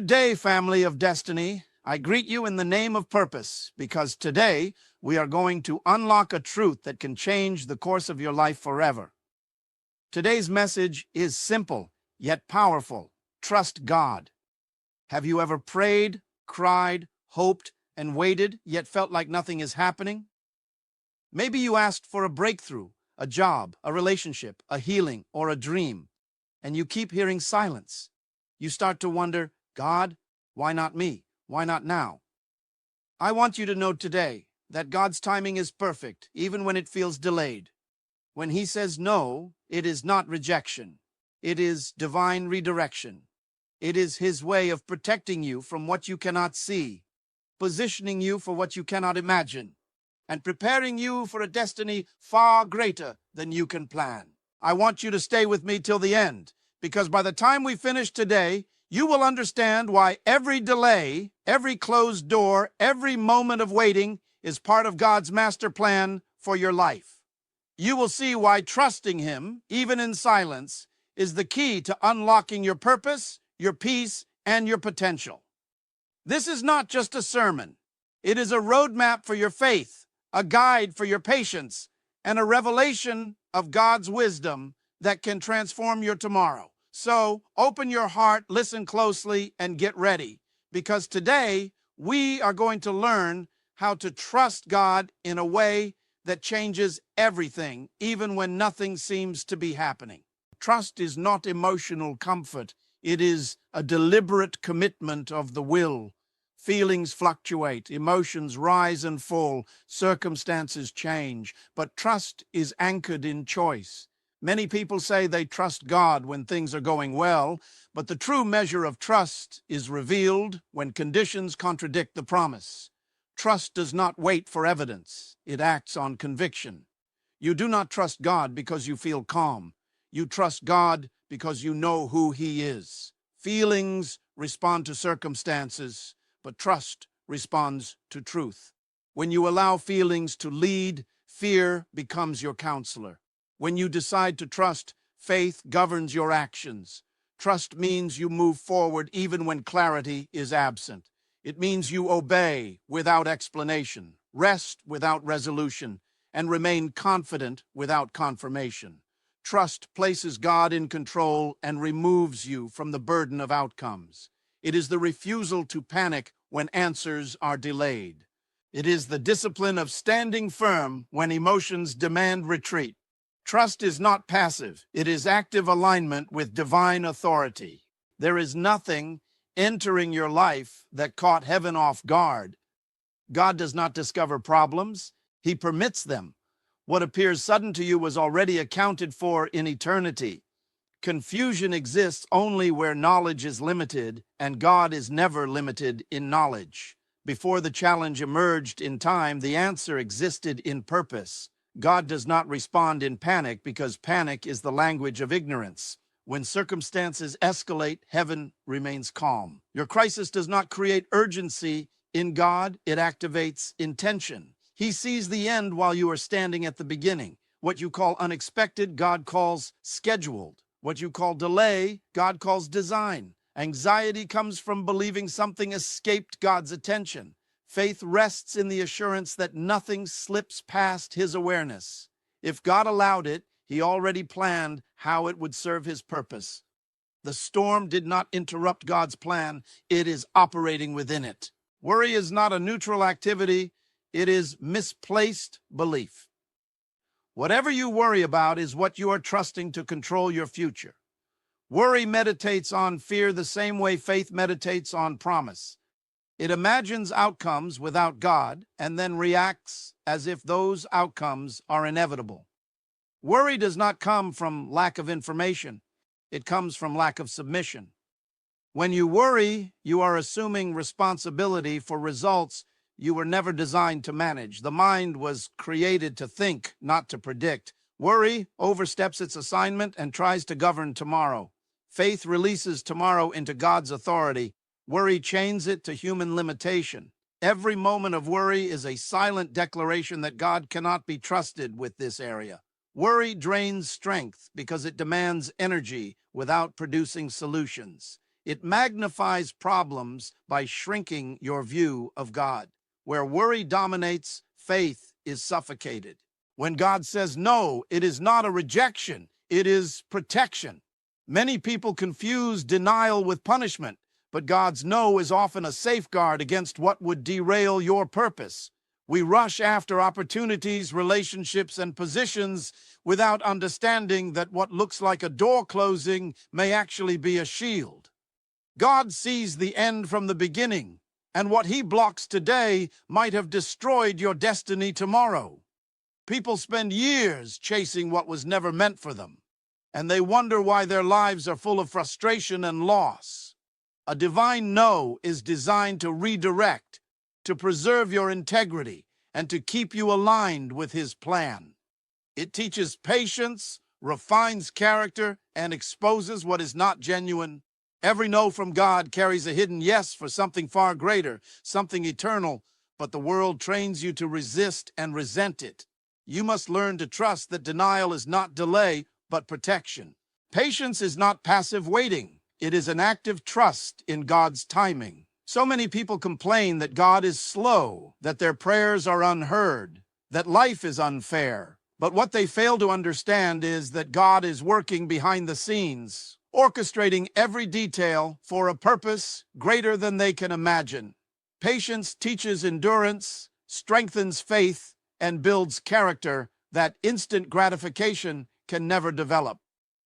day, family of destiny. I greet you in the name of purpose, because today we are going to unlock a truth that can change the course of your life forever. Today's message is simple, yet powerful. Trust God. Have you ever prayed, cried, hoped, and waited, yet felt like nothing is happening? Maybe you asked for a breakthrough, a job, a relationship, a healing, or a dream, and you keep hearing silence. You start to wonder, God, why not me? Why not now? I want you to know today that God's timing is perfect, even when it feels delayed. When He says no, it is not rejection. It is divine redirection. It is His way of protecting you from what you cannot see, positioning you for what you cannot imagine, and preparing you for a destiny far greater than you can plan. I want you to stay with me till the end, because by the time we finish today, you will understand why every delay, every closed door, every moment of waiting is part of God's master plan for your life. You will see why trusting Him, even in silence, is the key to unlocking your purpose, your peace, and your potential. This is not just a sermon. It is a roadmap for your faith, a guide for your patience, and a revelation of God's wisdom that can transform your tomorrow. So open your heart, listen closely, and get ready, because today we are going to learn how to trust God in a way that changes everything, even when nothing seems to be happening. Trust is not emotional comfort. It is a deliberate commitment of the will. Feelings fluctuate, emotions rise and fall, circumstances change, but trust is anchored in choice. Many people say they trust God when things are going well, but the true measure of trust is revealed when conditions contradict the promise. Trust does not wait for evidence. It acts on conviction. You do not trust God because you feel calm. You trust God because you know who He is. Feelings respond to circumstances, but trust responds to truth. When you allow feelings to lead, fear becomes your counselor. When you decide to trust, faith governs your actions. Trust means you move forward even when clarity is absent. It means you obey without explanation, rest without resolution, and remain confident without confirmation. Trust places God in control and removes you from the burden of outcomes. It is the refusal to panic when answers are delayed. It is the discipline of standing firm when emotions demand retreat. Trust is not passive. It is active alignment with divine authority. There is nothing entering your life that caught heaven off guard. God does not discover problems. He permits them. What appears sudden to you was already accounted for in eternity. Confusion exists only where knowledge is limited, and God is never limited in knowledge. Before the challenge emerged in time, the answer existed in purpose. God does not respond in panic because panic is the language of ignorance. When circumstances escalate, heaven remains calm. Your crisis does not create urgency in God, it activates intention. He sees the end while you are standing at the beginning. What you call unexpected, God calls scheduled. What you call delay, God calls design. Anxiety comes from believing something escaped God's attention. Faith rests in the assurance that nothing slips past His awareness. If God allowed it, He already planned how it would serve His purpose. The storm did not interrupt God's plan. It is operating within it. Worry is not a neutral activity. It is misplaced belief. Whatever you worry about is what you are trusting to control your future. Worry meditates on fear the same way faith meditates on promise. It imagines outcomes without God and then reacts as if those outcomes are inevitable. Worry does not come from lack of information. It comes from lack of submission. When you worry, you are assuming responsibility for results you were never designed to manage. The mind was created to think, not to predict. Worry oversteps its assignment and tries to govern tomorrow. Faith releases tomorrow into God's authority. Worry chains it to human limitation. Every moment of worry is a silent declaration that God cannot be trusted with this area. Worry drains strength because it demands energy without producing solutions. It magnifies problems by shrinking your view of God. Where worry dominates, faith is suffocated. When God says no, it is not a rejection, it is protection. Many people confuse denial with punishment, but God's no is often a safeguard against what would derail your purpose. We rush after opportunities, relationships, and positions without understanding that what looks like a door closing may actually be a shield. God sees the end from the beginning, and what He blocks today might have destroyed your destiny tomorrow. People spend years chasing what was never meant for them, and they wonder why their lives are full of frustration and loss. A divine no is designed to redirect, to preserve your integrity, and to keep you aligned with His plan. It teaches patience, refines character, and exposes what is not genuine. Every no from God carries a hidden yes for something far greater, something eternal, but the world trains you to resist and resent it. You must learn to trust that denial is not delay, but protection. Patience is not passive waiting. It is an active trust in God's timing. So many people complain that God is slow, that their prayers are unheard, that life is unfair. But what they fail to understand is that God is working behind the scenes, orchestrating every detail for a purpose greater than they can imagine. Patience teaches endurance, strengthens faith, and builds character that instant gratification can never develop.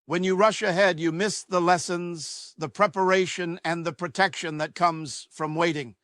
When you rush ahead, you miss the lessons, the preparation, and the protection that comes from waiting.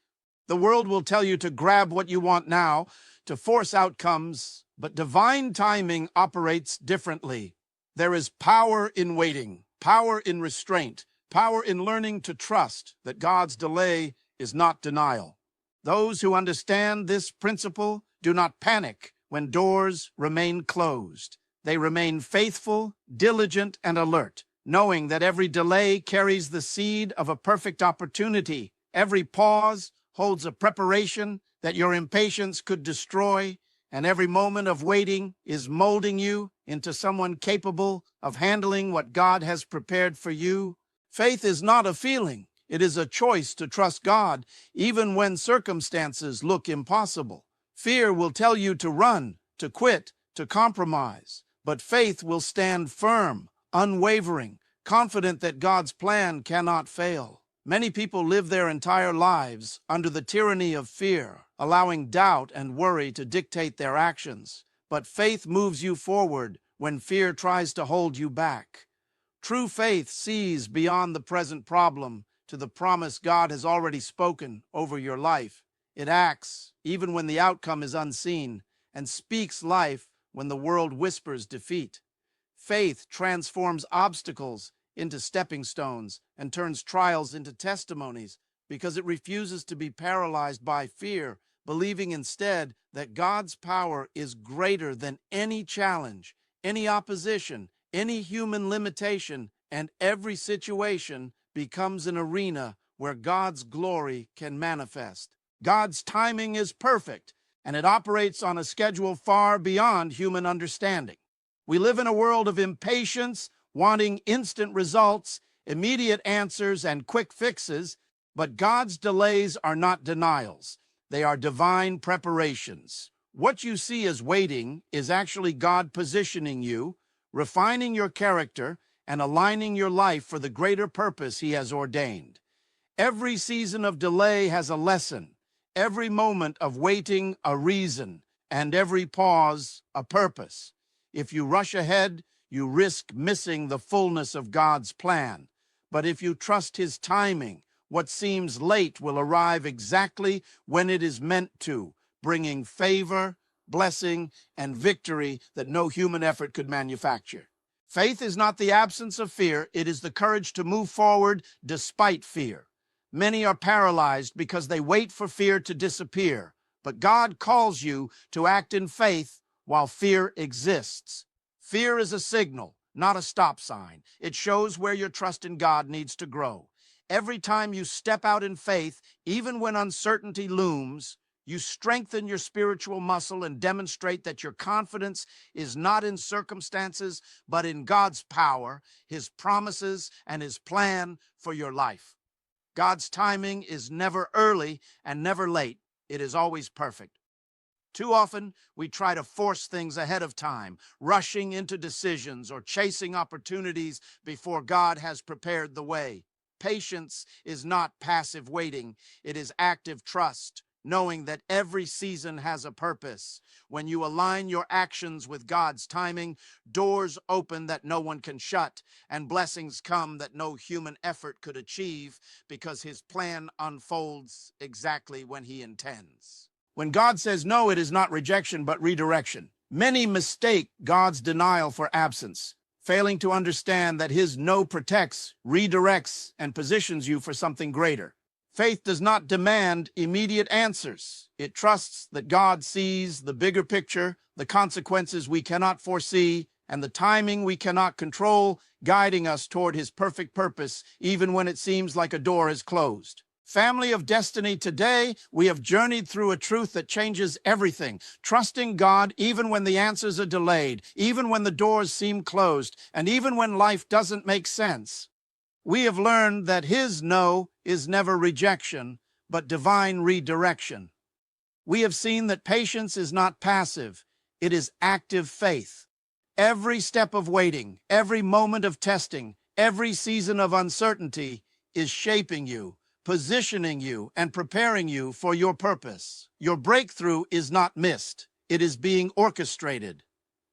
The world will tell you to grab what you want now, to force outcomes, but divine timing operates differently. There is power in waiting, power in restraint, power in learning to trust that God's delay is not denial. Those who understand this principle do not panic when doors remain closed. They remain faithful, diligent, and alert, knowing that every delay carries the seed of a perfect opportunity. Every pause holds a preparation that your impatience could destroy, and every moment of waiting is molding you into someone capable of handling what God has prepared for you. Faith is not a feeling. It is a choice to trust God, even when circumstances look impossible. Fear will tell you to run, to quit, to compromise. But faith will stand firm, unwavering, confident that God's plan cannot fail. Many people live their entire lives under the tyranny of fear, allowing doubt and worry to dictate their actions. But faith moves you forward when fear tries to hold you back. True faith sees beyond the present problem to the promise God has already spoken over your life. It acts even when the outcome is unseen and speaks life when the world whispers defeat. Faith transforms obstacles into stepping stones and turns trials into testimonies because it refuses to be paralyzed by fear, believing instead that God's power is greater than any challenge, any opposition, any human limitation, and every situation becomes an arena where God's glory can manifest. God's timing is perfect, and it operates on a schedule far beyond human understanding. We live in a world of impatience, wanting instant results, immediate answers, and quick fixes, but God's delays are not denials. They are divine preparations. What you see as waiting is actually God positioning you, refining your character, and aligning your life for the greater purpose He has ordained. Every season of delay has a lesson. Every moment of waiting, a reason, and every pause, a purpose. If you rush ahead, you risk missing the fullness of God's plan. But if you trust His timing, what seems late will arrive exactly when it is meant to, bringing favor, blessing, and victory that no human effort could manufacture. Faith is not the absence of fear, it is the courage to move forward despite fear. Many are paralyzed because they wait for fear to disappear, but God calls you to act in faith while fear exists. Fear is a signal, not a stop sign. It shows where your trust in God needs to grow. Every time you step out in faith, even when uncertainty looms, you strengthen your spiritual muscle and demonstrate that your confidence is not in circumstances, but in God's power, His promises, and His plan for your life. God's timing is never early and never late. It is always perfect. Too often, we try to force things ahead of time, rushing into decisions or chasing opportunities before God has prepared the way. Patience is not passive waiting, it is active trust, knowing that every season has a purpose. When you align your actions with God's timing, doors open that no one can shut, and blessings come that no human effort could achieve because His plan unfolds exactly when He intends. When God says no, it is not rejection, but redirection. Many mistake God's denial for absence, failing to understand that His no protects, redirects, and positions you for something greater. Faith does not demand immediate answers. It trusts that God sees the bigger picture, the consequences we cannot foresee, and the timing we cannot control, guiding us toward His perfect purpose, even when it seems like a door is closed. Family of Destiny, today we have journeyed through a truth that changes everything, trusting God even when the answers are delayed, even when the doors seem closed, and even when life doesn't make sense. We have learned that His no is never rejection, but divine redirection. We have seen that patience is not passive, it is active faith. Every step of waiting, every moment of testing, every season of uncertainty is shaping you, positioning you, and preparing you for your purpose. Your breakthrough is not missed, it is being orchestrated.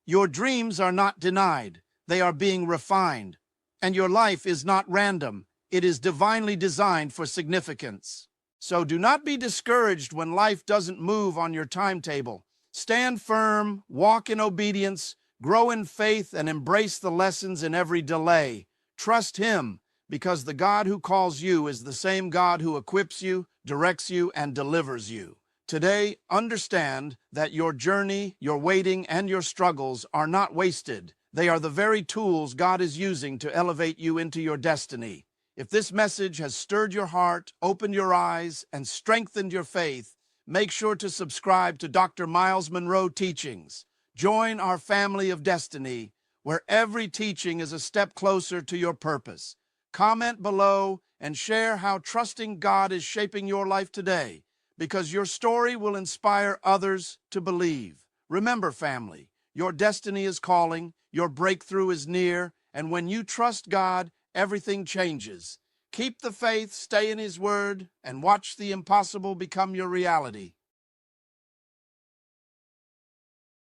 Your dreams are not denied, they are being refined. And your life is not random, it is divinely designed for significance. So do not be discouraged when life doesn't move on your timetable. Stand firm, walk in obedience, grow in faith, and embrace the lessons in every delay. Trust Him, because the God who calls you is the same God who equips you, directs you, and delivers you. Today, understand that your journey, your waiting, and your struggles are not wasted. They are the very tools God is using to elevate you into your destiny. If this message has stirred your heart, opened your eyes, and strengthened your faith, make sure to subscribe to Dr. Myles Munroe Teachings. Join our family of destiny, where every teaching is a step closer to your purpose. Comment below and share how trusting God is shaping your life today, because your story will inspire others to believe. Remember, family, your destiny is calling, your breakthrough is near, and when you trust God, everything changes. Keep the faith, stay in His Word, and watch the impossible become your reality.